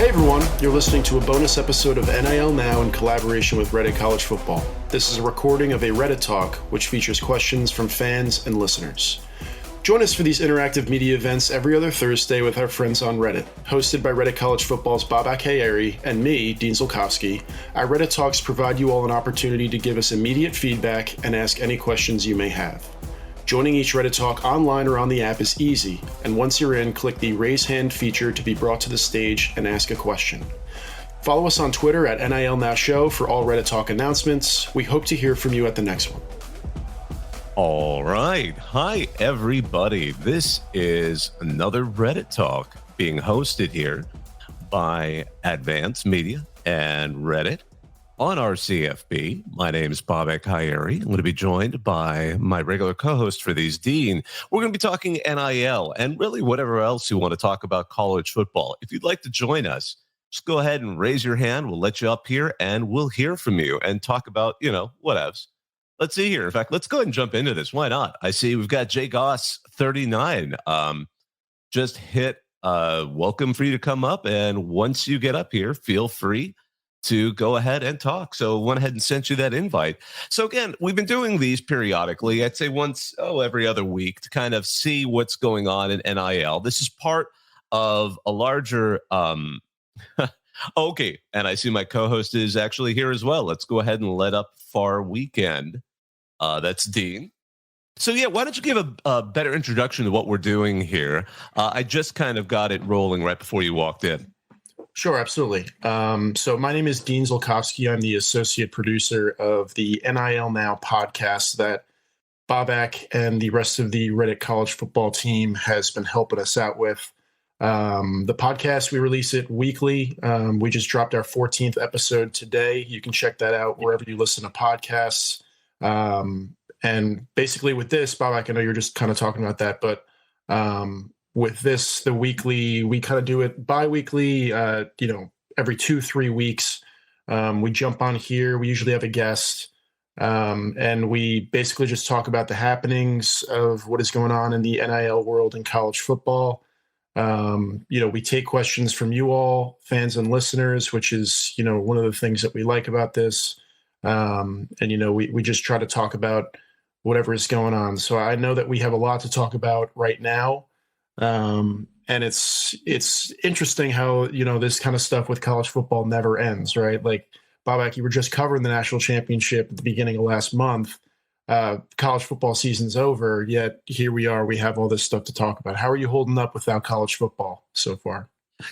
Hey everyone, you're listening to a bonus episode of NIL Now in collaboration with Reddit College Football. This is a recording of a Reddit Talk, which features questions from fans and listeners. Join us for these interactive media events every other Thursday with our friends on Reddit. Hosted by Reddit College Football's Bobak and me, Dean Zulkofske, our Reddit Talks provide you all an opportunity to give us immediate feedback and ask any questions you may have. Joining each Reddit Talk online or on the app is easy, and once you're in, click the Raise Hand feature to be brought to the stage and ask a question. Follow us on Twitter at NIL Now Show for all Reddit Talk announcements. We hope to hear from you at the next one. All right. Hi, everybody. This is another Reddit Talk being hosted here by Advanced Media and Reddit on our CFB. My name is Bobak and I'm going to be joined by my regular co-host for these, Dean. We're going to be talking NIL and really whatever else you want to talk about college football. If you'd like to join us, just go ahead and raise your hand. We'll let you up here and we'll hear from you and talk about, whatevs. Let's see here. In fact, let's go ahead and jump into this. Why not? I see we've got Jay Goss 39. Just hit welcome for you to come up. And once you get up here, feel free to go ahead and talk. So went ahead and sent you that invite. So again, we've been doing these periodically. I'd say every other week to kind of see what's going on in NIL. This is part of a larger, okay. And I see my co-host is actually here as well. Let's go ahead and let up Far Weekend. That's Dean. So yeah, why don't you give a better introduction to what we're doing here? I just kind of got it rolling right before you walked in. Sure, absolutely. So my name is Dean Zulkofske. I'm the associate producer of the NIL Now podcast that Bobak and the rest of the Reddit College Football team has been helping us out with. The podcast, we release it weekly. We just dropped our 14th episode today. You can check that out wherever you listen to podcasts. And basically with this, Bobak, I know you're just kind of talking about that, but with this, the weekly, we kind of do it bi-weekly, every 2-3 weeks. We jump on here. We usually have a guest, and we basically just talk about the happenings of what is going on in the NIL world in college football. We take questions from you all, fans and listeners, which is, one of the things that we like about this. We just try to talk about whatever is going on. So I know that we have a lot to talk about right now. And it's interesting how, this kind of stuff with college football never ends, right? Like, Bobak, you were just covering the national championship at the beginning of last month. College football season's over, yet here we are. We have all this stuff to talk about. How are you holding up without college football so far?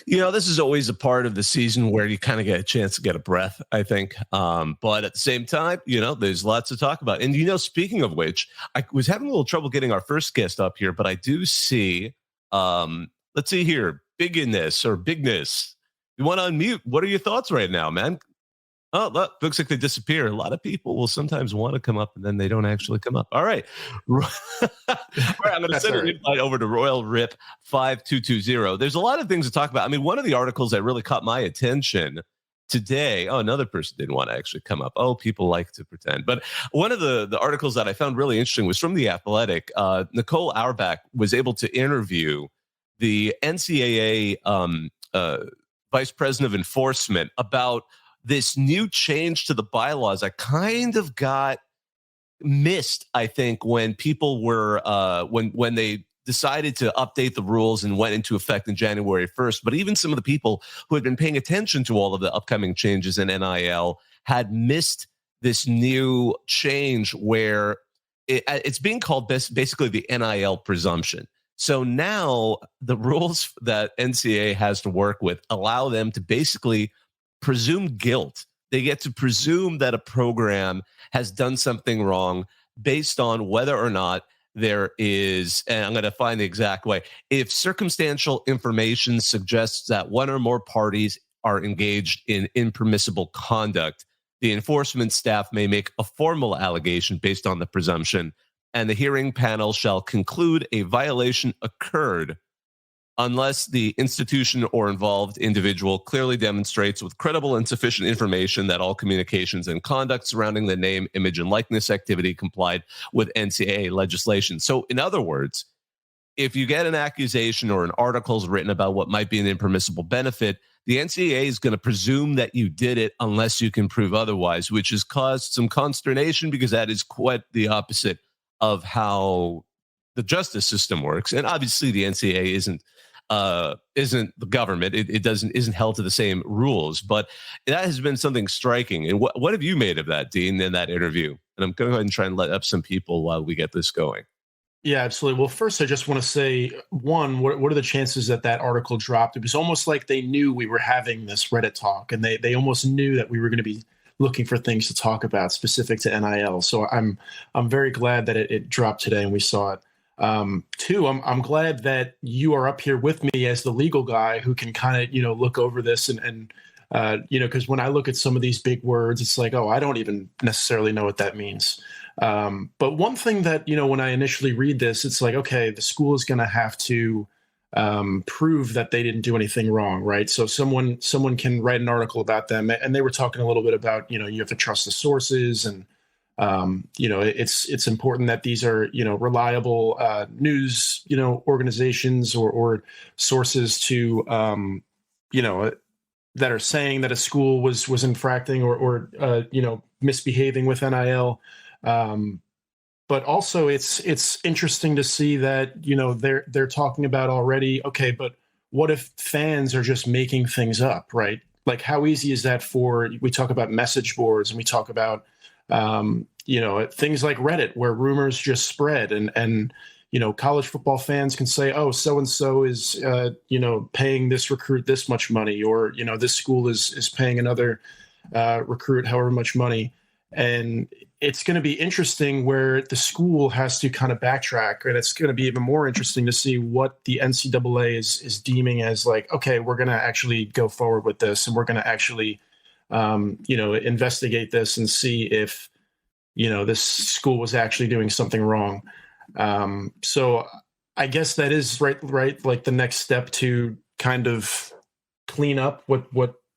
This is always a part of the season where you kind of get a chance to get a breath, I think. But at the same time, there's lots to talk about. And, speaking of which, I was having a little trouble getting our first guest up here, but I do see, let's see here, bigness. You want to unmute? What are your thoughts right now, man? Oh, look, looks like they disappear. A lot of people will sometimes want to come up and then they don't actually come up. All right. All right, I'm going to send an invite over to Royal Rip 5220. There's a lot of things to talk about. I mean, one of the articles that really caught my attention today. Oh, another person didn't want to actually come up. Oh, people like to pretend. But one of the articles that I found really interesting was from The Athletic. Nicole Auerbach was able to interview the NCAA vice president of enforcement about this new change to the bylaws. I kind of got missed, I think, when people were when they decided to update the rules and went into effect in January 1st. But even some of the people who had been paying attention to all of the upcoming changes in NIL had missed this new change where it's being called basically the NIL presumption. So now the rules that NCAA has to work with allow them to basically presume guilt. They get to presume that a program has done something wrong based on whether or not there is, and I'm going to find the exact way, if circumstantial information suggests that one or more parties are engaged in impermissible conduct, the enforcement staff may make a formal allegation based on the presumption, and the hearing panel shall conclude a violation occurred unless the institution or involved individual clearly demonstrates with credible and sufficient information that all communications and conduct surrounding the name, image, and likeness activity complied with NCAA legislation. So, in other words, if you get an accusation or an article is written about what might be an impermissible benefit, the NCAA is going to presume that you did it unless you can prove otherwise, which has caused some consternation because that is quite the opposite of how the justice system works. And obviously the NCAA isn't the government. It isn't held to the same rules, but that has been something striking. And what have you made of that, Dean, in that interview? And I'm going to go ahead and try and let up some people while we get this going. Yeah, absolutely. Well, first, I just want to say, one, what are the chances that article dropped? It was almost like they knew we were having this Reddit talk, and they almost knew that we were going to be looking for things to talk about specific to NIL. So I'm very glad that it dropped today and we saw it. Two, I'm glad that you are up here with me as the legal guy who can kind of, look over this and because when I look at some of these big words, it's like, oh, I don't even necessarily know what that means. But one thing that, when I initially read this, it's like, okay, the school is going to have to prove that they didn't do anything wrong, right? So someone can write an article about them, and they were talking a little bit about, you have to trust the sources, and it's important that these are, infallible news, organizations or sources to, that are saying that a school was infracting or misbehaving with NIL. But also it's interesting to see that, they're talking about already, okay, but what if fans are just making things up, right? Like, how easy is that we talk about message boards, and we talk about, things like Reddit, where rumors just spread, and college football fans can say, oh, so-and-so is, paying this recruit this much money, or, this school is paying another recruit however much money. And it's going to be interesting where the school has to kind of backtrack, and it's going to be even more interesting to see what the NCAA is deeming as like, okay, we're going to actually go forward with this, and we're going to actually, investigate this and see if, this school was actually doing something wrong. So I guess that is right, like the next step to kind of clean up what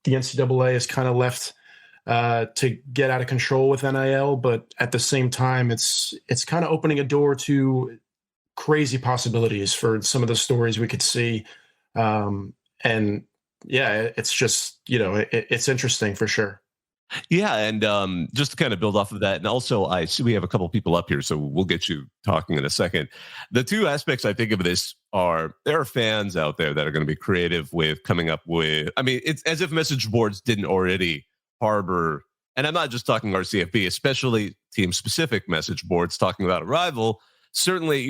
the NCAA has kind of left to get out of control with NIL, but at the same time, it's kind of opening a door to crazy possibilities for some of the stories we could see. And yeah, it's just, it's interesting for sure. Yeah, and just to kind of build off of that, and also I see we have a couple people up here, so we'll get you talking in a second. The two aspects I think of this are there are fans out there that are going to be creative with coming up with, I mean, it's as if message boards didn't already harbor, and I'm not just talking RCFB, especially team-specific message boards talking about a rival. Certainly,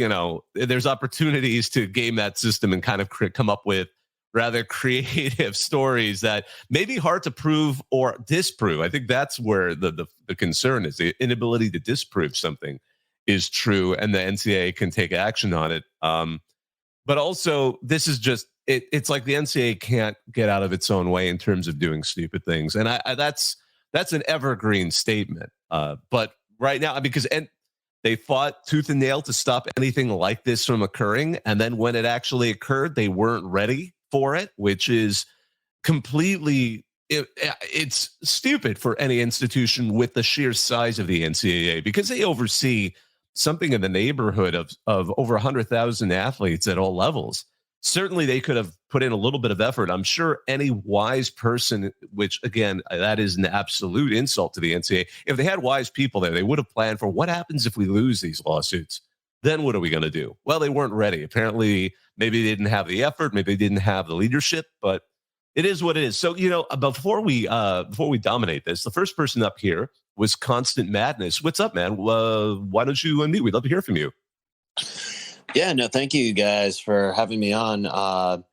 there's opportunities to game that system and kind of come up with rather creative stories that may be hard to prove or disprove. I think that's where the concern is. The inability to disprove something is true, and the NCAA can take action on it. But also, this is just, it's like the NCAA can't get out of its own way in terms of doing stupid things. And that's an evergreen statement. But right now, because they fought tooth and nail to stop anything like this from occurring. And then when it actually occurred, they weren't ready for it, which is completely, it's stupid for any institution with the sheer size of the NCAA, because they oversee something in the neighborhood of over 100,000 athletes at all levels. Certainly they could have put in a little bit of effort. I'm sure any wise person, which again, that is an absolute insult to the NCAA. If they had wise people there, they would have planned for what happens if we lose these lawsuits. Then what are we going to do? Well, they weren't ready. Apparently, maybe they didn't have the effort. Maybe they didn't have the leadership, but it is what it is. So, before we dominate this, the first person up here was Constant Madness. What's up, man? Why don't you unmute? We'd love to hear from you. Yeah, no, thank you guys for having me on.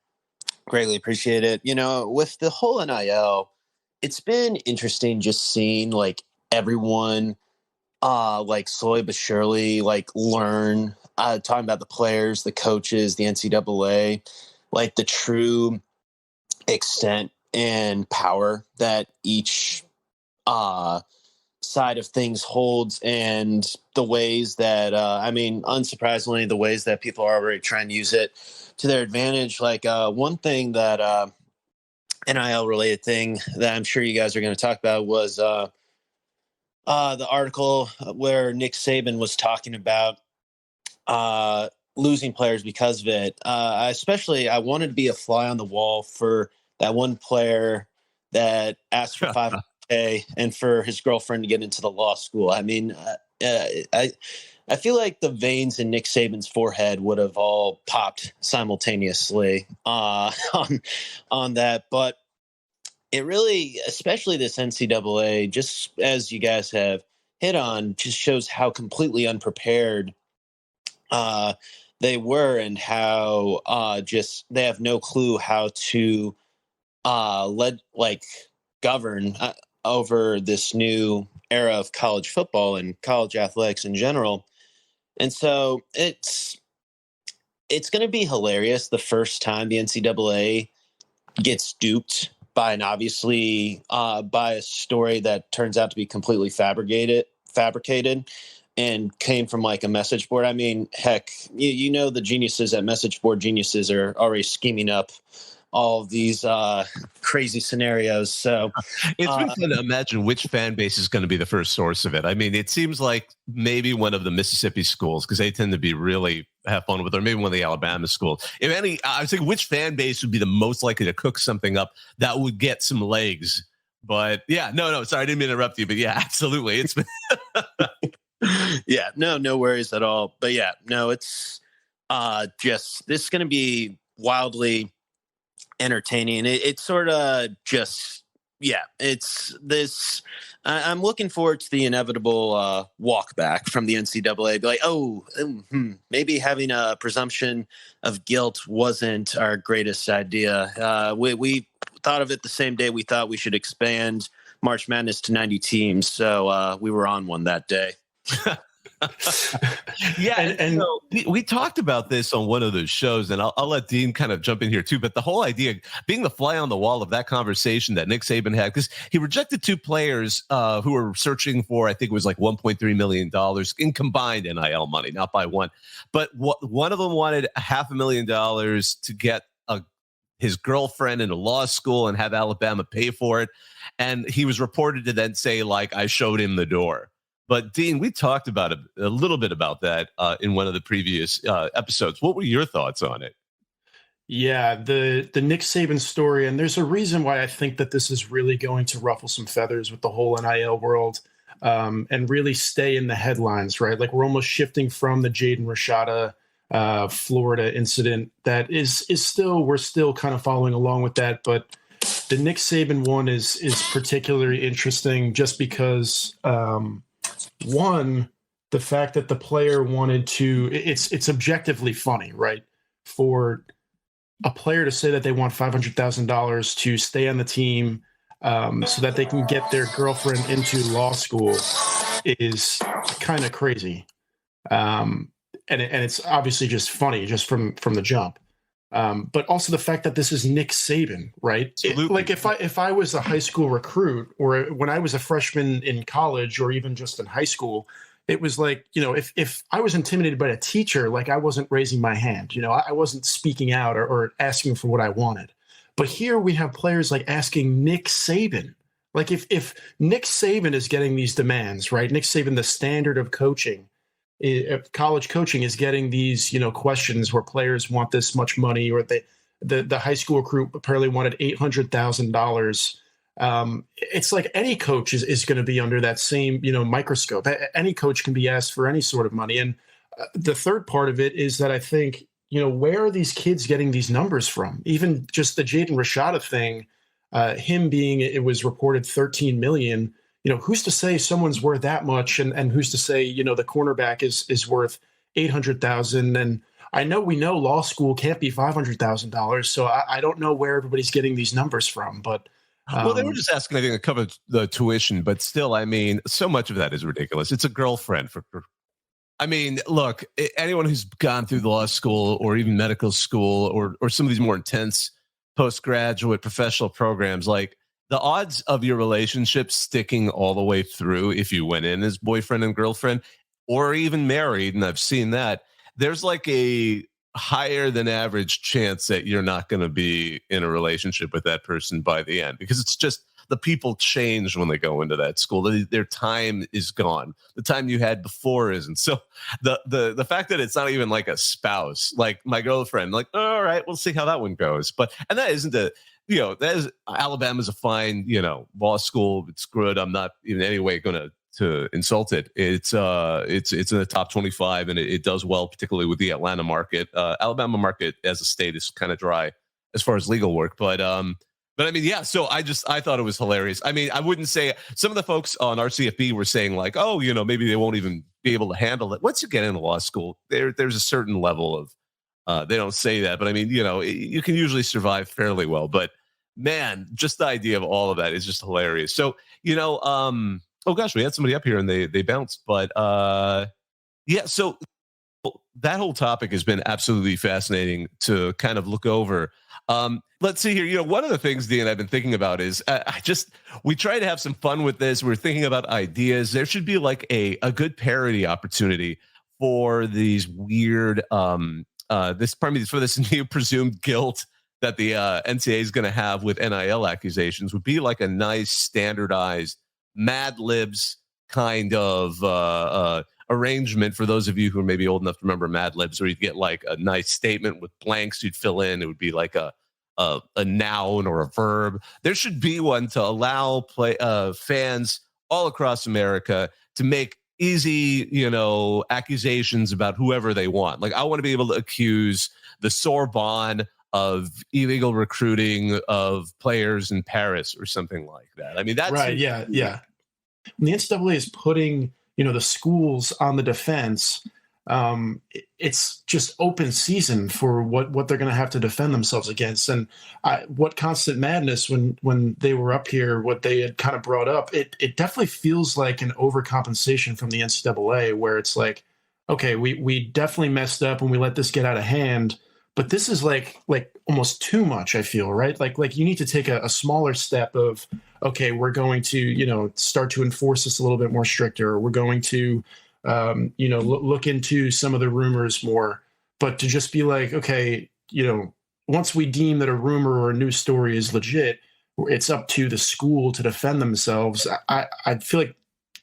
Greatly appreciate it. With the whole NIL, it's been interesting just seeing like everyone like slowly but surely like learn, talking about the players, the coaches, the NCAA, like the true extent and power that each side of things holds, and the ways that unsurprisingly, the ways that people are already trying to use it to their advantage. Like one thing that NIL related thing that I'm sure you guys are going to talk about was the article where Nick Saban was talking about losing players because of it. I wanted to be a fly on the wall for that one player that asked for $500K and for his girlfriend to get into the law school. I mean, I feel like the veins in Nick Saban's forehead would have all popped simultaneously on that. But it really, especially this NCAA, just as you guys have hit on, just shows how completely unprepared they were, and how just they have no clue how to govern over this new era of college football and college athletics in general. And so it's going to be hilarious the first time the NCAA gets duped by by a story that turns out to be completely fabricated and came from like a message board. I mean, heck, you know, the geniuses at Message Board Geniuses are already scheming up all of these crazy scenarios. So it's been fun to imagine which fan base is going to be the first source of it. I mean, it seems like maybe one of the Mississippi schools, because they tend to be really have fun with it, or maybe one of the Alabama schools. If any, I was thinking which fan base would be the most likely to cook something up that would get some legs. But yeah, no, sorry, I didn't mean to interrupt you. But yeah, absolutely. It's been yeah, no worries at all. But yeah, no, it's just, this is going to be wildly entertaining. It's sort of just, yeah, it's this, I'm looking forward to the inevitable walk back from the NCAA. Be like, maybe having a presumption of guilt wasn't our greatest idea. We thought of it the same day we thought we should expand March Madness to 90 teams. So we were on one that day. Yeah, and so we talked about this on one of those shows, and I'll let Dean kind of jump in here too. But the whole idea, being the fly on the wall of that conversation that Nick Saban had, because he rejected two players who were searching for, I think it was like $1.3 million in combined NIL money, not by one. But one of them wanted $500,000 to get his girlfriend into law school and have Alabama pay for it. And he was reported to then say, like, I showed him the door. But Dean, we talked about a little bit about that in one of the previous episodes. What were your thoughts on it? Yeah, the Nick Saban story, and there's a reason why I think that this is really going to ruffle some feathers with the whole NIL world, and really stay in the headlines, right? Like, we're almost shifting from the Jaden Rashada Florida incident that is still, we're still kind of following along with that, but the Nick Saban one is particularly interesting just because one, the fact that the player wanted to, it's objectively funny, right? For a player to say that they want $500,000 to stay on the team so that they can get their girlfriend into law school is kind of crazy. And it's obviously just funny just from the jump. But also the fact that this is Nick Saban, right? Like if I was a high school recruit, or when I was a freshman in college, or even just in high school, it was like, you know, if I was intimidated by a teacher, like, I wasn't raising my hand, you know, I wasn't speaking out or asking for what I wanted. But here we have players like asking Nick Saban. Like, if Nick Saban is getting these demands, right? Nick Saban, the standard of coaching, college coaching, is getting these, you know, questions where players want this much money, or the high school recruit apparently wanted $800,000. It's like any coach is going to be under that same, you know, microscope. Any coach can be asked for any sort of money. And the third part of it is that I think, you know, where are these kids getting these numbers from? Even just the Jaden Rashada thing, him being, it was reported 13 million. You know, who's to say someone's worth that much, and who's to say, you know, the cornerback is worth 800,000? And we know law school can't be $500,000. So I don't know where everybody's getting these numbers from, but well, they were just asking, I think, to cover the tuition, but still, I mean, so much of that is ridiculous. It's a girlfriend I mean, look, anyone who's gone through the law school or even medical school or some of these more intense postgraduate professional programs, like, the odds of your relationship sticking all the way through, if you went in as boyfriend and girlfriend, or even married, and I've seen that, there's like a higher than average chance that you're not going to be in a relationship with that person by the end, because it's just, the people change when they go into that school. Their time is gone. The time you had before isn't. So the fact that it's not even like a spouse, like my girlfriend, like, all right, we'll see how that one goes. And that isn't that is, Alabama's a fine, law school. It's good. I'm not in any way going to insult it. It's in the top 25, and it does well, particularly with the Atlanta market. Alabama market as a state is kind of dry as far as legal work, but I mean, yeah. So I thought it was hilarious. I mean, I wouldn't say some of the folks on RCFB were saying like, oh, maybe they won't even be able to handle it. Once you get into law school, there's a certain level of they don't say that, but I mean, you can usually survive fairly well. But man, just the idea of all of that is just hilarious. So, oh gosh, we had somebody up here and they bounced. But yeah, so that whole topic has been absolutely fascinating to kind of look over. Let's see here. One of the things, Dean, I've been thinking about is we try to have some fun with this. We're thinking about ideas. There should be like a good parody opportunity for these weird for this new presumed guilt that the NCAA is going to have with NIL accusations. Would be like a nice standardized Mad Libs kind of arrangement for those of you who are maybe old enough to remember Mad Libs, where you'd get like a nice statement with blanks you'd fill in. It would be like a noun or a verb. There should be one to allow fans all across America to make easy, accusations about whoever they want. Like, I want to be able to accuse the Sorbonne of illegal recruiting of players in Paris or something like that. I mean, that's right. Yeah. When the NCAA is putting, the schools on the defense, it's just open season for what they're going to have to defend themselves against. And what Constant Madness, when they were up here, what they had kind of brought up, it definitely feels like an overcompensation from the NCAA, where it's like, okay, we definitely messed up when we let this get out of hand, but this is like almost too much, I feel, right? Like you need to take a smaller step of, okay, we're going to, start to enforce this a little bit more stricter. We're going to, look into some of the rumors more, but to just be like, okay, once we deem that a rumor or a news story is legit, it's up to the school to defend themselves. I feel like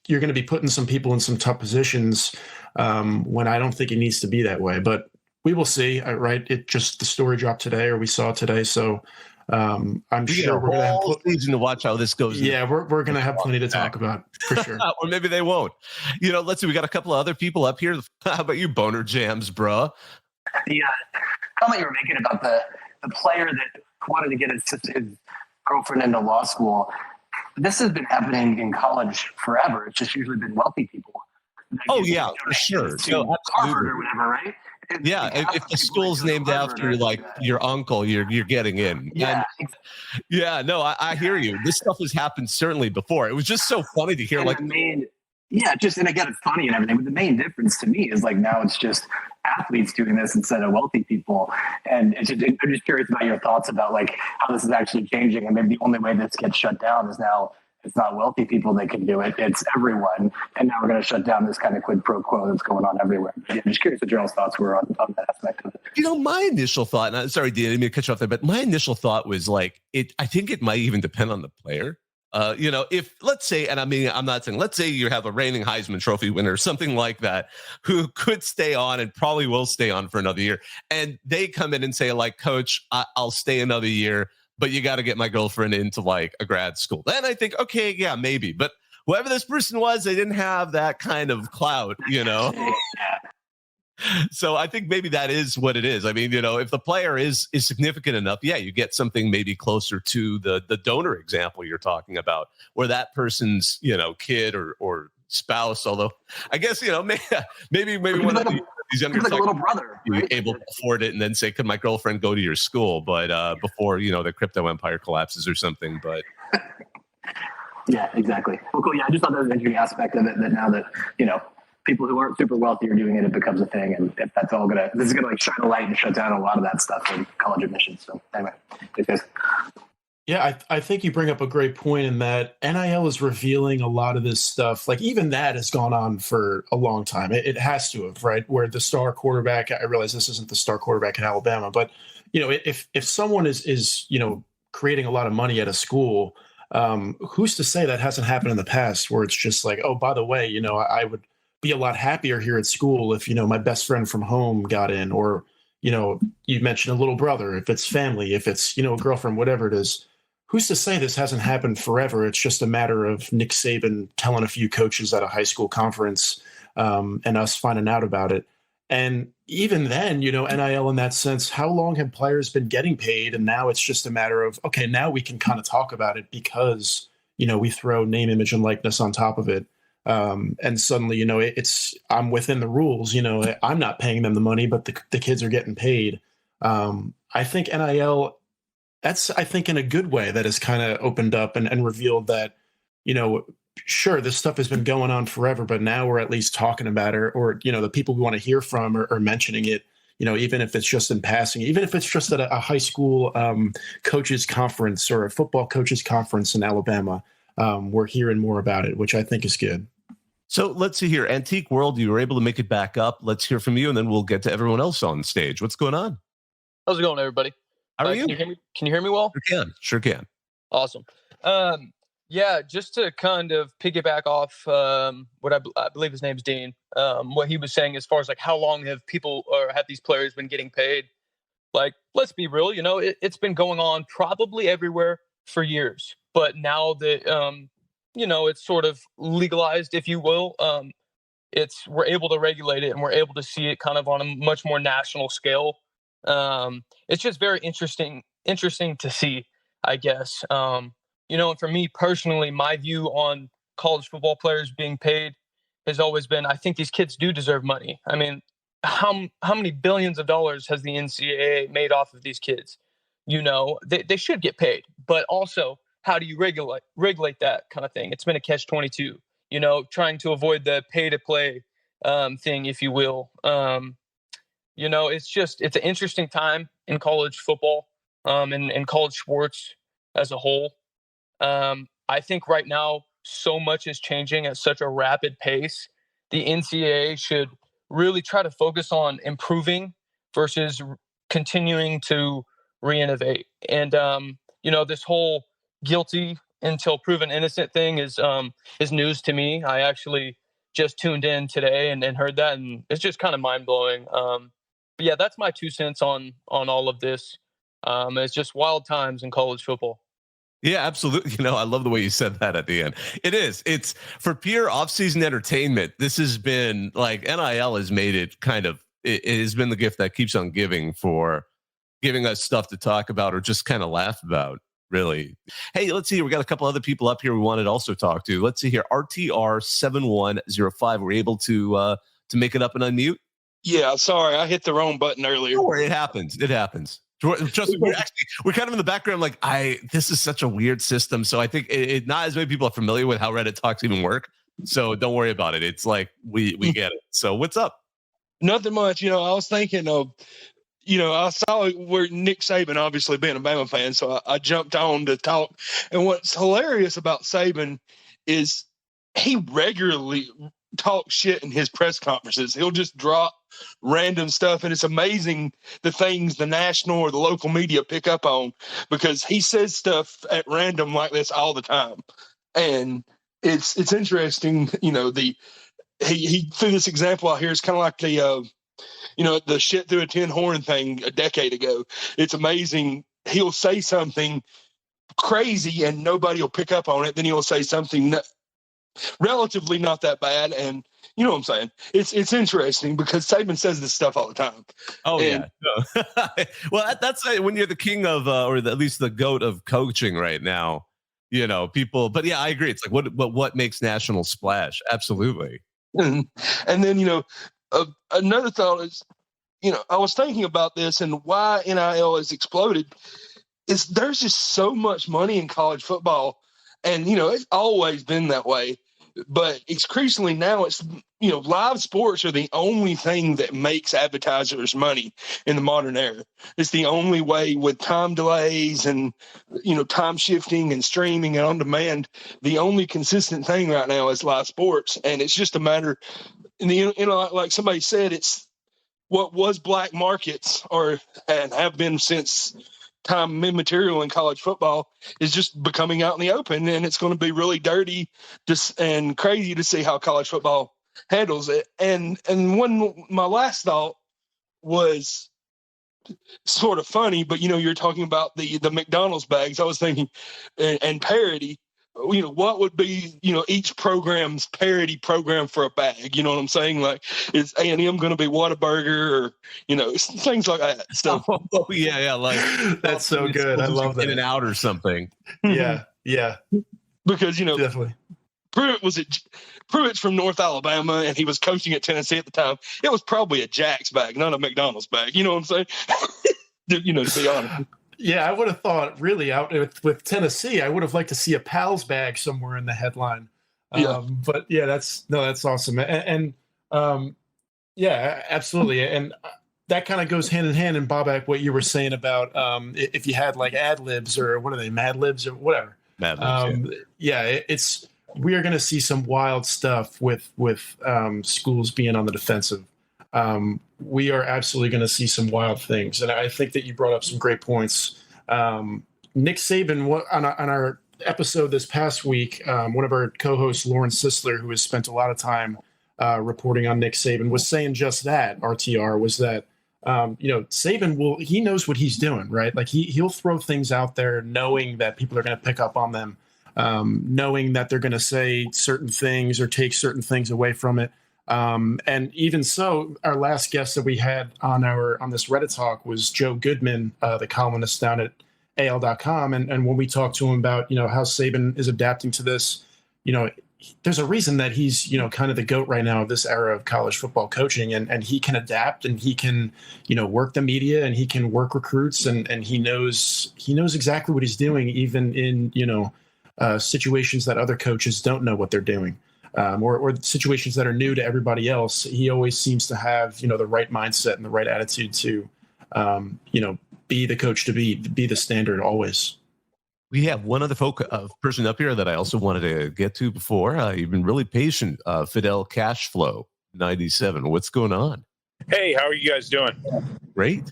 you're going to be putting some people in some tough positions when I don't think it needs to be that way, but we will see, right? The story dropped today, or we saw it today. So I'm sure we're going to have season to watch how this goes. Yeah, we're going to have plenty to talk about for sure. Or maybe they won't. Let's see. We got a couple of other people up here. How about you, Boner Jams, bro? The comment you were making about the player that wanted to get his girlfriend into law school. This has been happening in college forever. It's just usually been wealthy people. Oh yeah, for sure. So Harvard or whatever, right? Yeah, if the school's named after like your uncle, you're getting in. Yeah, yeah. No, I hear you. This stuff has happened certainly before. It was just so funny to hear. And and again, it's funny and everything. But the main difference to me is like now it's just athletes doing this instead of wealthy people. And I'm just curious about your thoughts about like how this is actually changing. And maybe the only way this gets shut down is now. It's not wealthy people that can do it. It's everyone. And now we're going to shut down this kind of quid pro quo that's going on everywhere. Yeah, I'm just curious what your thoughts were on that aspect of it. My initial thought, and sorry, Dean, I didn't mean to cut you off there, but my initial thought was like, I think it might even depend on the player. If let's say, and I mean, I'm not saying, let's say you have a reigning Heisman Trophy winner, something like that, who could stay on and probably will stay on for another year. And they come in and say like, Coach, I'll stay another year, but you got to get my girlfriend into like a grad school. Then I think, okay, yeah, maybe. But whoever this person was, they didn't have that kind of clout, So I think maybe that is what it is. I mean, if the player is significant enough, yeah, you get something maybe closer to the donor example you're talking about, where that person's, kid or spouse. Although I guess, maybe one of these younger like a little brother, right? Able to afford it and then say, could my girlfriend go to your school? But before, the crypto empire collapses or something. But yeah, exactly. Well, cool. Yeah, I just thought that was an interesting aspect of it, that now that, people who aren't super wealthy are doing it, it becomes a thing. And if that's all this is going to like shine a light and shut down a lot of that stuff in college admissions. So anyway, thanks guys. Yeah, I think you bring up a great point in that NIL is revealing a lot of this stuff. Like even that has gone on for a long time. It has to have, right? Where the star quarterback, I realize this isn't the star quarterback in Alabama, but if someone is creating a lot of money at a school, who's to say that hasn't happened in the past where it's just like, oh, by the way, I would be a lot happier here at school if, my best friend from home got in, or, you mentioned a little brother, if it's family, if it's, a girlfriend, whatever it is, who's to say this hasn't happened forever? It's just a matter of Nick Saban telling a few coaches at a high school conference and us finding out about it. And even then, NIL in that sense, how long have players been getting paid? And now it's just a matter of, okay, now we can kind of talk about it because, we throw name, image, and likeness on top of it. And suddenly, I'm within the rules, I'm not paying them the money, but the kids are getting paid. I think NIL, that's, I think, in a good way that has kind of opened up and revealed that, sure, this stuff has been going on forever, but now we're at least talking about it, or, the people we want to hear from are mentioning it, even if it's just in passing, even if it's just at a high school coaches conference or a football coaches conference in Alabama, we're hearing more about it, which I think is good. So let's see here. Antique World, you were able to make it back up. Let's hear from you, and then we'll get to everyone else on stage. What's going on? How's it going, everybody? How are you? Can you hear me well? Sure can. Awesome. Yeah, just to kind of piggyback off what I believe his name's Dean, what he was saying as far as like how long have people or have these players been getting paid? Like, let's be real, it's been going on probably everywhere for years, but now that it's sort of legalized, if you will, we're able to regulate it and we're able to see it kind of on a much more national scale. It's just very interesting to see, I guess. And for me personally, my view on college football players being paid has always been, I think these kids do deserve money. I mean, how many billions of dollars has the NCAA made off of these kids? They should get paid, but also how do you regulate that kind of thing? It's been a catch-22, trying to avoid the pay-to-play thing, if you will. It's an interesting time in college football and college sports as a whole. I think right now so much is changing at such a rapid pace. The NCAA should really try to focus on improving versus continuing to re-innovate. And, this whole guilty until proven innocent thing is news to me. I actually just tuned in today and heard that, and it's just kind of mind-blowing. But yeah, that's my 2 cents on all of this. It's just wild times in college football. Yeah, absolutely. I love the way you said that at the end. It's for pure off-season entertainment. This has been like NIL has made it it has been the gift that keeps on giving for giving us stuff to talk about or just kind of laugh about, really. Hey, let's see. We got a couple other people up here we wanted to also talk to. Let's see here. RTR7105. We're able to make it up and unmute. Yeah, sorry, I hit the wrong button earlier. Don't worry, it happens. Just we're kind of in the background. Like this is such a weird system. So I think not as many people are familiar with how Reddit talks even work. So don't worry about it. It's like we get it. So what's up? Nothing much. I was thinking of, I saw where Nick Saban, obviously being a Bama fan, so I jumped on to talk. And what's hilarious about Saban is he regularly talks shit in his press conferences. He'll just drop random stuff, and it's amazing the things the national or the local media pick up on because he says stuff at random like this all the time. And it's interesting, he threw this example out here. It's kind of like the shit through a tin horn thing a decade ago. It's amazing. He'll say something crazy and nobody will pick up on it. Then he'll say something relatively not that bad. And you know what I'm saying? It's interesting because Saban says this stuff all the time. Oh, and, yeah. Well, that's when you're the king of, at least the GOAT of coaching right now, people. But yeah, I agree. It's like what makes national splash? Absolutely. And then, another thought is, I was thinking about this and why NIL has exploded is there's just so much money in college football. And, it's always been that way. But increasingly now it's, live sports are the only thing that makes advertisers money in the modern era. It's the only way with time delays and, time shifting and streaming and on demand. The only consistent thing right now is live sports. And it's just a matter, like somebody said, it's what was black markets and have been since time immaterial in college football is just becoming out in the open, and it's going to be really dirty and crazy to see how college football handles it. And my last thought was sort of funny, but you're talking about the McDonald's bags. I was thinking, and parody. What would be each program's parody program for a bag? You know what I'm saying? Like, is A&M going to be Whataburger, or things like that? So, yeah, like that's so good. I love that. In and out or something. Yeah, because definitely. Pruitt's from North Alabama, and he was coaching at Tennessee at the time. It was probably a Jack's bag, not a McDonald's bag. You know what I'm saying? To be honest. Yeah, I would have thought really out with Tennessee, I would have liked to see a Pal's bag somewhere in the headline. But yeah, that's awesome. And yeah, absolutely. And that kind of goes hand in hand in Bobak, what you were saying about if you had like ad libs or what are they, Mad Libs or whatever. Mad Libs, we are going to see some wild stuff with schools being on the defensive. We are absolutely going to see some wild things. And I think that you brought up some great points. Nick Saban, on our episode this past week, one of our co-hosts, Lauren Sisler, who has spent a lot of time reporting on Nick Saban, was saying just that, RTR, was that, Saban he knows what he's doing, right? Like he'll throw things out there knowing that people are going to pick up on them, knowing that they're going to say certain things or take certain things away from it. And even so, our last guest that we had on this Reddit talk was Joe Goodman, the columnist down at AL.com. And when we talked to him about, how Saban is adapting to this, there's a reason that he's, kind of the GOAT right now of this era of college football coaching. And he can adapt and he can, work the media and he can work recruits and he knows exactly what he's doing, even in, situations that other coaches don't know what they're doing. Or situations that are new to everybody else. He always seems to have, the right mindset and the right attitude to, be the coach, to be the standard always. We have one other person up here that I also wanted to get to before. You've been really patient. Fidel Cashflow 97. What's going on? Hey, how are you guys doing? Great.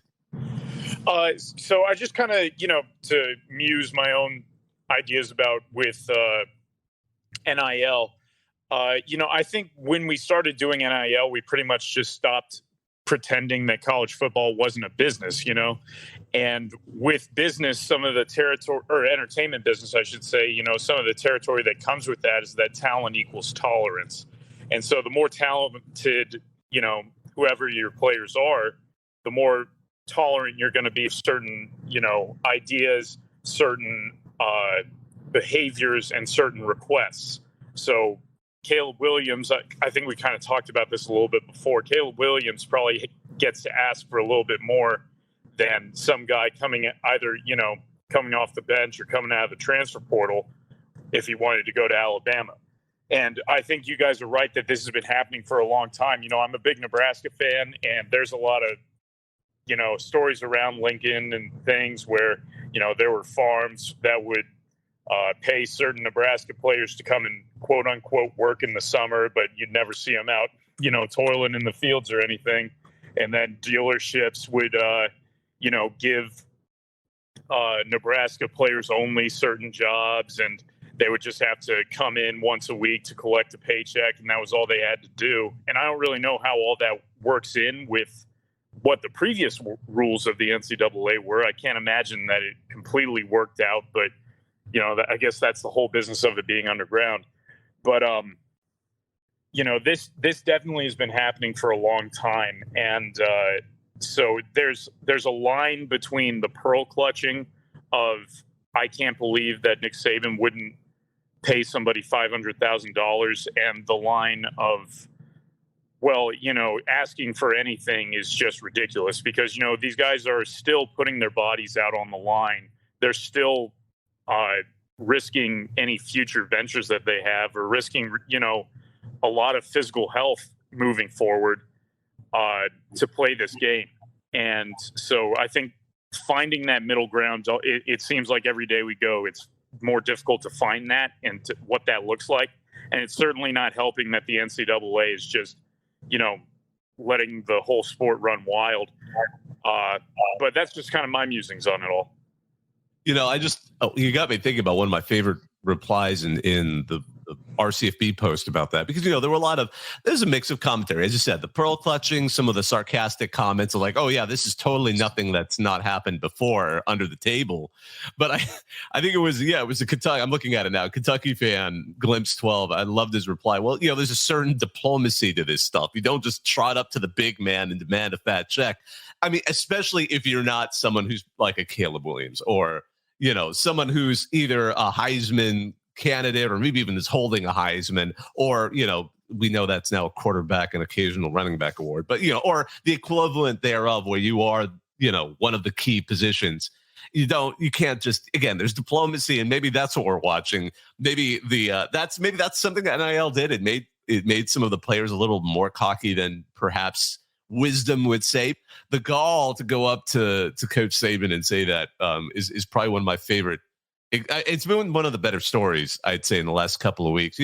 So I just kind of, to muse my own ideas about with NIL. I think when we started doing NIL, we pretty much just stopped pretending that college football wasn't a business, and with business, some of the territory, or entertainment business, I should say, some of the territory that comes with that is that talent equals tolerance. And so the more talented, whoever your players are, the more tolerant you're going to be of certain, ideas, certain behaviors, and certain requests. So Caleb Williams, I think we kind of talked about this a little bit before. Caleb Williams probably gets to ask for a little bit more than some guy coming off the bench or coming out of the transfer portal if he wanted to go to Alabama. And I think you guys are right that this has been happening for a long time. I'm a big Nebraska fan, and there's a lot of, stories around Lincoln and things where, there were farms that would pay certain Nebraska players to come and quote unquote work in the summer, but you'd never see them out, toiling in the fields or anything. And then dealerships would, give Nebraska players only certain jobs, and they would just have to come in once a week to collect a paycheck, and that was all they had to do. And I don't really know how all that works in with what the previous rules of the NCAA were. I can't imagine that it completely worked out, but I guess that's the whole business of it being underground. But, this definitely has been happening for a long time. And so there's a line between the pearl clutching of, I can't believe that Nick Saban wouldn't pay somebody $500,000, and the line of, well, asking for anything is just ridiculous, because, these guys are still putting their bodies out on the line. They're still risking any future ventures that they have, or risking, a lot of physical health moving forward to play this game. And so I think finding that middle ground, it seems like every day we go, it's more difficult to find that and what that looks like. And it's certainly not helping that the NCAA is just, letting the whole sport run wild. But that's just kind of my musings on it all. You got me thinking about one of my favorite replies in the RCFB post about that because, there were there's a mix of commentary. As you said, the pearl clutching, some of the sarcastic comments are like, oh yeah, this is totally nothing that's not happened before under the table. But I think it was a Kentucky, I'm looking at it now, Kentucky fan, Glimpse 12. I loved his reply. Well, there's a certain diplomacy to this stuff. You don't just trot up to the big man and demand a fat check. I mean, especially if you're not someone who's like a Caleb Williams or, someone who's either a Heisman candidate or maybe even is holding a Heisman or, we know that's now a quarterback and occasional running back award, but, or the equivalent thereof where you are, one of the key positions. You can't just, again, there's diplomacy and maybe that's what we're watching. Maybe that's something that NIL did. It made some of the players a little more cocky than perhaps wisdom would say. The gall to go up to Coach Saban and say that is probably one of my favorite. It's been one of the better stories, I'd say, in the last couple of weeks.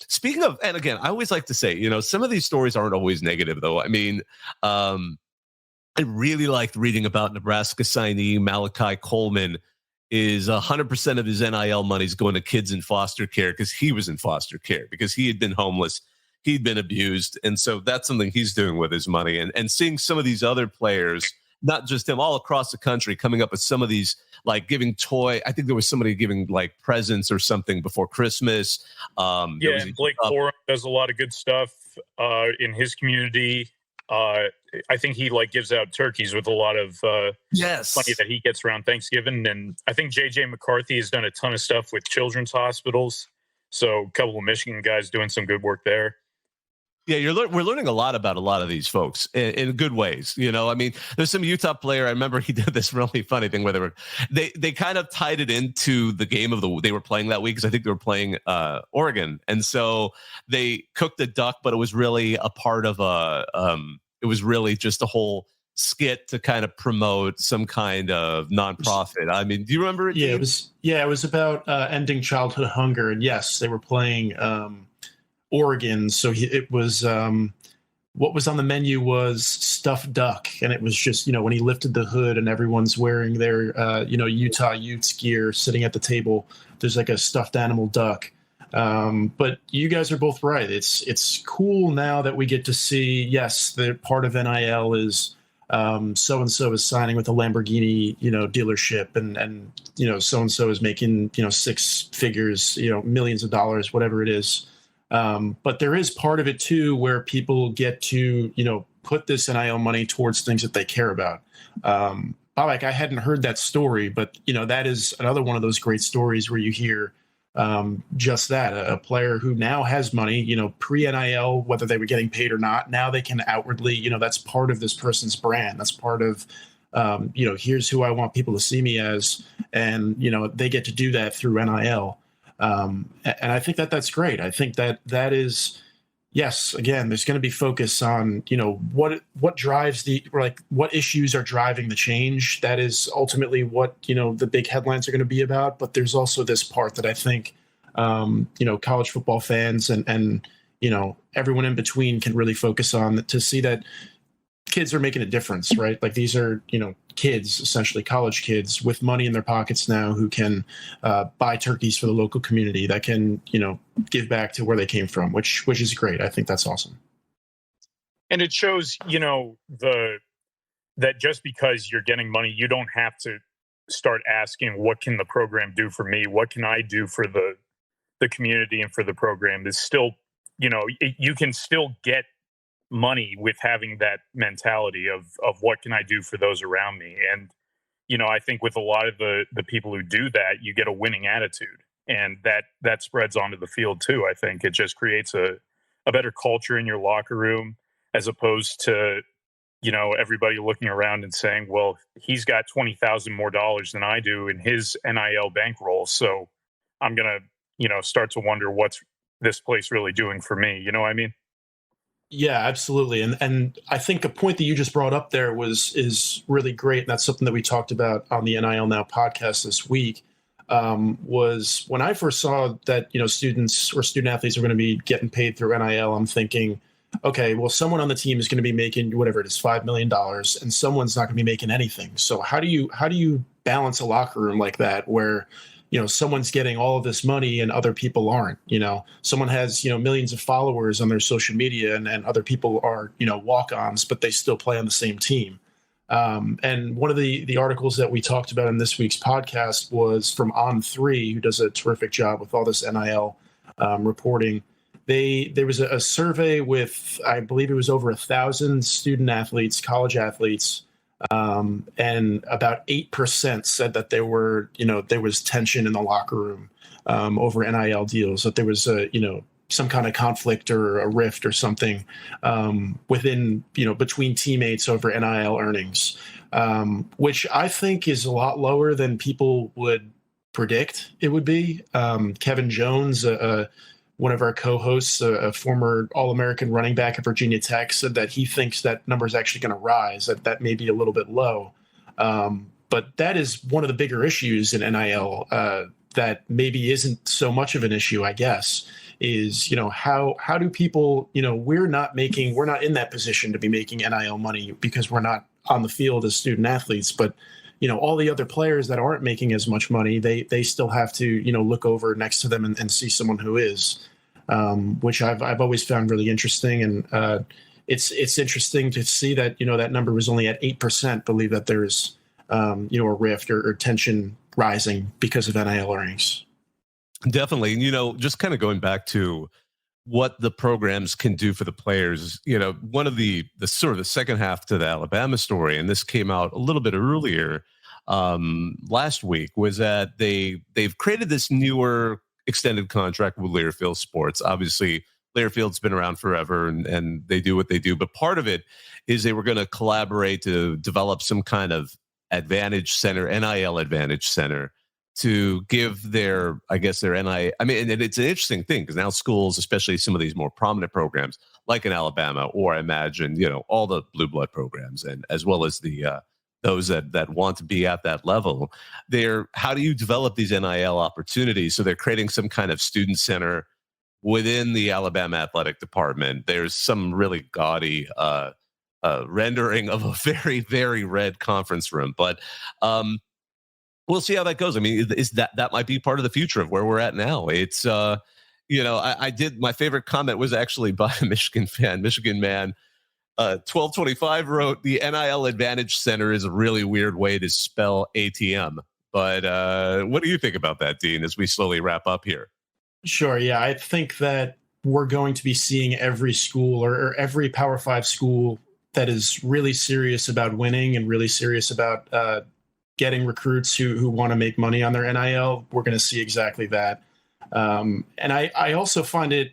Speaking of, and again, I always like to say, some of these stories aren't always negative, though. I mean, I really liked reading about Nebraska signee Malachi Coleman. Is 100% of his NIL money is going to kids in foster care because he was in foster care because he had been homeless. He'd been abused. And so that's something he's doing with his money. And seeing some of these other players, not just him, all across the country coming up with some of these, like giving I think there was somebody giving like presents or something before Christmas. And Blake Corum does a lot of good stuff in his community. I think he gives out turkeys with a lot of money that he gets around Thanksgiving. And I think JJ McCarthy has done a ton of stuff with children's hospitals. So a couple of Michigan guys doing some good work there. Yeah, we're learning a lot about a lot of these folks in good ways. I mean, there's some Utah player. I remember he did this really funny thing where they kind of tied it into the game they were playing that week because I think they were playing Oregon, and so they cooked a duck, but it was really a part of it was really just a whole skit to kind of promote some kind of nonprofit. I mean, do you remember it? Yeah, it was about ending childhood hunger, and yes, they were playing. Oregon. So it was what was on the menu was stuffed duck. And it was just, when he lifted the hood and everyone's wearing their, Utah Utes gear sitting at the table, there's like a stuffed animal duck. But you guys are both right. It's cool now that we get to see, yes, the part of NIL is so-and-so is signing with a Lamborghini, dealership and so-and-so is making, six figures, millions of dollars, whatever it is. But there is part of it too where people get to, put this NIL money towards things that they care about. Bobak, I hadn't heard that story, but that is another one of those great stories where you hear just that a player who now has money, pre-NIL, whether they were getting paid or not, now they can outwardly, that's part of this person's brand. That's part of, here's who I want people to see me as, and they get to do that through NIL. And I think that's great. I think that is, yes, again, there's going to be focus on, what drives what issues are driving the change. That is ultimately what, the big headlines are going to be about. But there's also this part that I think, college football fans and everyone in between can really focus on to see that kids are making a difference, right? Like these are, kids, essentially college kids with money in their pockets now who can buy turkeys for the local community that can, give back to where they came from, which is great. I think that's awesome. And it shows, that just because you're getting money, you don't have to start asking, what can the program do for me? What can I do for the community and for the program? Is still, you can still get money with having that mentality of what can I do for those around me. And I think with a lot of the people who do that, you get a winning attitude, and that spreads onto the field too. I think it just creates a better culture in your locker room, as opposed to everybody looking around and saying, well, he's got $20,000 more than I do in his NIL bankroll, so I'm gonna start to wonder what's this place really doing for me. You know what I mean? Yeah, absolutely. And I think a point that you just brought up there is really great. And that's something that we talked about on the NIL Now podcast this week, was when I first saw that, students or student athletes are going to be getting paid through NIL, I'm thinking, okay, well, someone on the team is going to be making whatever it is, $5 million, and someone's not going to be making anything. So how do you balance a locker room like that where, someone's getting all of this money and other people aren't. Someone has, millions of followers on their social media and other people are, walk-ons, but they still play on the same team. And one of the articles that we talked about in this week's podcast was from On3, who does a terrific job with all this NIL reporting. There was a survey with, I believe it was over 1,000 student athletes, college athletes, and about 8% said that there was tension in the locker room over NIL deals, that there was some kind of conflict or a rift or something within, between teammates over NIL earnings, which I think is a lot lower than people would predict it would be. Kevin Jones, one of our co-hosts, a former All-American running back at Virginia Tech, said that he thinks that number is actually going to rise, that may be a little bit low. But that is one of the bigger issues in NIL that maybe isn't so much of an issue, I guess, is, how do people, we're not in that position to be making NIL money because we're not on the field as student athletes, but all the other players that aren't making as much money, they still have to, look over next to them and see someone who is, which I've always found really interesting. And it's interesting to see that, that number was only at 8%, believe that there's, a rift or tension rising because of NIL earnings. Definitely. Just kind of going back to what the programs can do for the players, one of the sort of the second half to the Alabama story, and this came out a little bit earlier last week, was that they've created this newer extended contract with Learfield Sports. Obviously, Learfield's been around forever and they do what they do, but part of it is they were going to collaborate to develop some kind of advantage center, NIL advantage center, to give their NIL. I mean, and it's an interesting thing because now schools, especially some of these more prominent programs like in Alabama, or I imagine, all the blue blood programs, and as well as the those that want to be at that level, how do you develop these NIL opportunities? So they're creating some kind of student center within the Alabama athletic department. There's some really gaudy rendering of a very, very red conference room, but we'll see how that goes. I mean, that might be part of the future of where we're at now. It's, I did, my favorite comment was actually by a Michigan man. 1225 wrote, the NIL Advantage Center is a really weird way to spell ATM. But what do you think about that, Dean, as we slowly wrap up here? Sure. Yeah, I think that we're going to be seeing every school or every Power 5 school that is really serious about winning and really serious about getting recruits who want to make money on their NIL. We're going to see exactly that. And I also find it,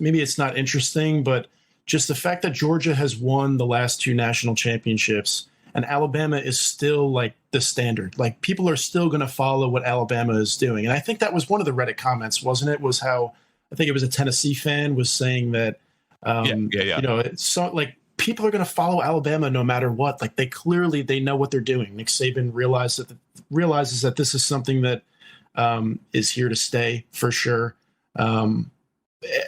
maybe it's not interesting, but just the fact that Georgia has won the last 2 national championships and Alabama is still like the standard. Like, people are still going to follow what Alabama is doing. And I think that was one of the Reddit comments, wasn't it? Was how, I think it was a Tennessee fan was saying that, it's so like, people are going to follow Alabama no matter what. Like, they know what they're doing. Nick Saban realizes that this is something that is here to stay for sure.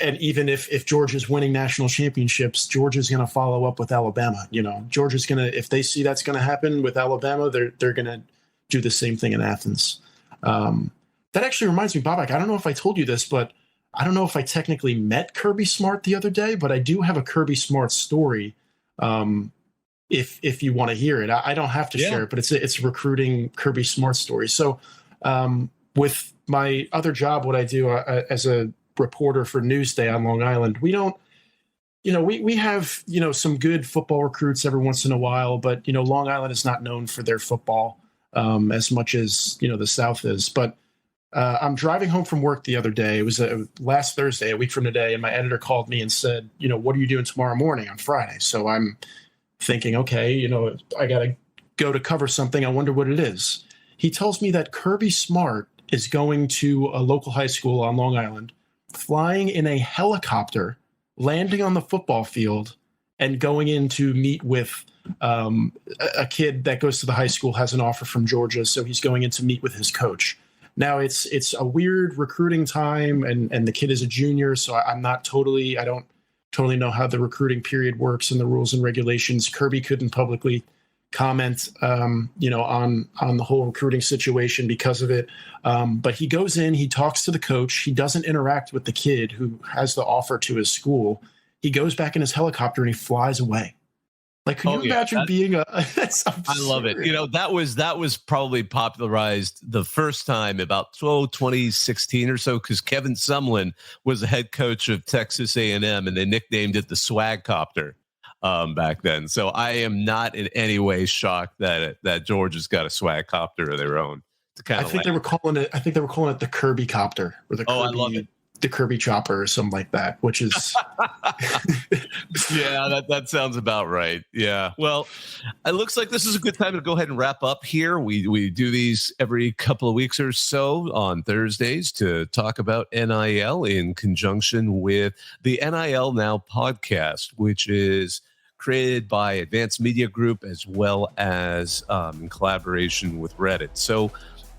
And even if Georgia's winning national championships, Georgia's going to follow up with Alabama. Georgia's going to, if they see that's going to happen with Alabama, they're going to do the same thing in Athens. That actually reminds me, Bobak, I don't know if I told you this, but I don't know if I technically met Kirby Smart the other day, but I do have a Kirby Smart story. If you want to hear it, I don't have to share it, but it's a recruiting Kirby Smart story. So with my other job, what I do as a reporter for Newsday on Long Island, we don't, we have, some good football recruits every once in a while, but, Long Island is not known for their football as much as, the South is. But I'm driving home from work the other day. It was last Thursday, a week from today, and my editor called me and said, what are you doing tomorrow morning on Friday? So I'm thinking, okay, I got to go to cover something. I wonder what it is. He tells me that Kirby Smart is going to a local high school on Long Island, flying in a helicopter, landing on the football field, and going in to meet with a kid that goes to the high school, has an offer from Georgia. So he's going in to meet with his coach. Now it's a weird recruiting time, and the kid is a junior, so I don't totally know how the recruiting period works and the rules and regulations. Kirby couldn't publicly comment, on the whole recruiting situation because of it. But he goes in, he talks to the coach. He doesn't interact with the kid who has the offer to his school. He goes back in his helicopter and he flies away. Like, can you imagine being that's absurd. I love it. That was probably popularized the first time about 2016 or so, because Kevin Sumlin was the head coach of Texas A&M, and they nicknamed it the Swag Copter back then. So I am not in any way shocked that Georgia's got a Swag Copter of their own. I think they were calling it the Kirby Copter, or the Kirby, I love it. The Kirby Chopper or something like that, which is yeah, that sounds about right. Yeah. Well, it looks like this is a good time to go ahead and wrap up here. We do these every couple of weeks or so on Thursdays to talk about NIL in conjunction with the NIL Now podcast, which is created by Advanced Media Group as well as in collaboration with Reddit. So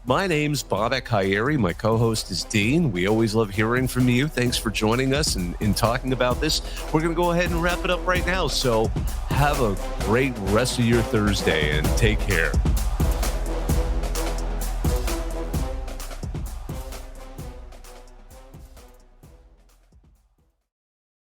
my name's Bobak and my co-host is Dean. We always love hearing from you. Thanks for joining us and in talking about this. We're going to go ahead and wrap it up right now. So have a great rest of your Thursday and take care.